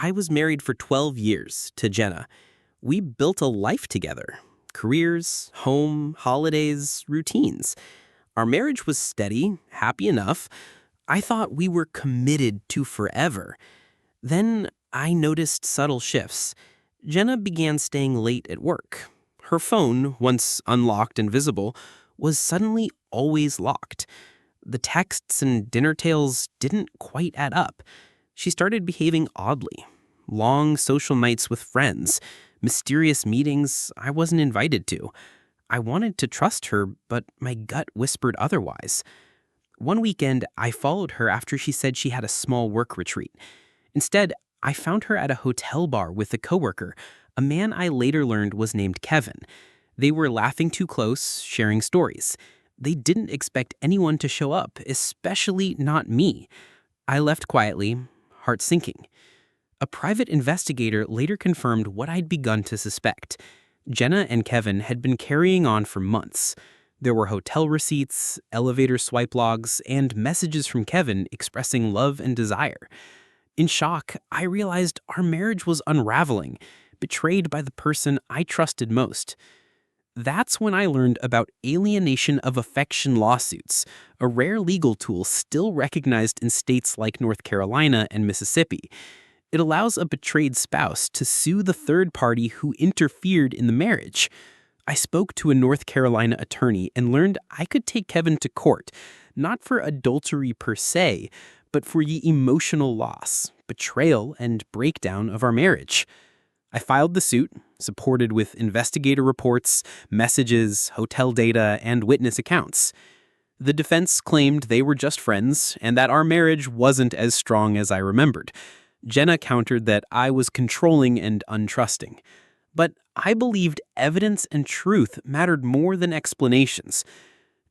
I was married for 12 years to Jenna. We built a life together. Careers, home, holidays, routines. Our marriage was steady, happy enough. I thought we were committed to forever. Then I noticed subtle shifts. Jenna began staying late at work. Her phone, once unlocked and visible, was suddenly always locked. The texts and dinner tales didn't quite add up. She started behaving oddly. Long social nights with friends, mysterious meetings I wasn't invited to. I wanted to trust her, but my gut whispered otherwise. One weekend, I followed her after she said she had a small work retreat. Instead, I found her at a hotel bar with a coworker, a man I later learned was named Kevin. They were laughing too close, sharing stories. They didn't expect anyone to show up, especially not me. I left quietly, heart sinking. A private investigator later confirmed what I'd begun to suspect. Jenna and Kevin had been carrying on for months. There were hotel receipts, elevator swipe logs, and messages from Kevin expressing love and desire. In shock, I realized our marriage was unraveling, betrayed by the person I trusted most. That's when I learned about alienation of affection lawsuits, a rare legal tool still recognized in states like North Carolina and Mississippi. It allows a betrayed spouse to sue the third party who interfered in the marriage. I spoke to a North Carolina attorney and learned I could take Kevin to court, not for adultery per se, but for the emotional loss, betrayal, and breakdown of our marriage. I filed the suit, supported with investigator reports, messages, hotel data, and witness accounts. The defense claimed they were just friends and that our marriage wasn't as strong as I remembered. Jenna countered that I was controlling and untrusting. But I believed evidence and truth mattered more than explanations.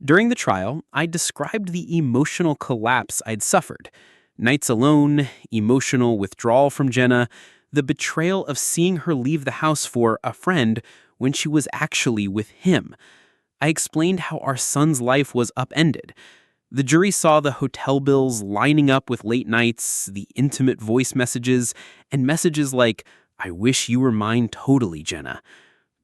During the trial, I described the emotional collapse I'd suffered. Nights alone, emotional withdrawal from Jenna, the betrayal of seeing her leave the house for a friend when she was actually with him. I explained how our son's life was upended. The jury saw the hotel bills lining up with late nights, the intimate voice messages, and messages like, "I wish you were mine totally, Jenna."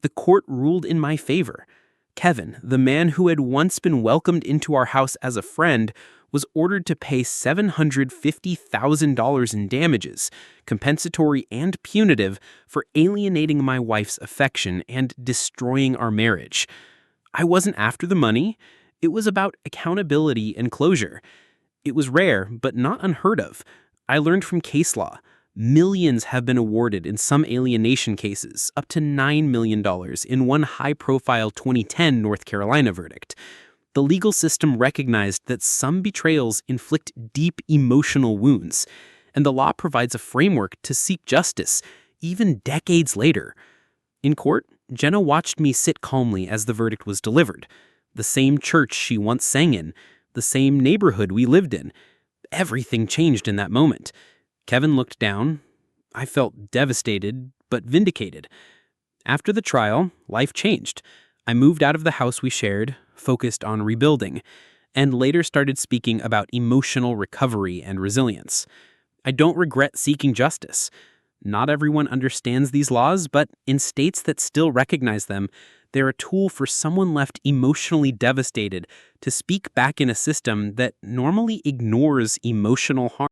The court ruled in my favor. Kevin, the man who had once been welcomed into our house as a friend, was ordered to pay $750,000 in damages, compensatory and punitive, for alienating my wife's affection and destroying our marriage. I wasn't after the money. It was about accountability and closure. It was rare, but not unheard of. I learned from case law. Millions have been awarded in some alienation cases, up to $9 million in one high-profile 2010 North Carolina verdict. The legal system recognized that some betrayals inflict deep emotional wounds, and the law provides a framework to seek justice, even decades later. In court, Jenna watched me sit calmly as the verdict was delivered. The same church she once sang in, the same neighborhood we lived in. Everything changed in that moment. Kevin looked down. I felt devastated, but vindicated. After the trial, life changed. I moved out of the house we shared, focused on rebuilding, and later started speaking about emotional recovery and resilience. I don't regret seeking justice. Not everyone understands these laws, but in states that still recognize them, they're a tool for someone left emotionally devastated to speak back in a system that normally ignores emotional harm.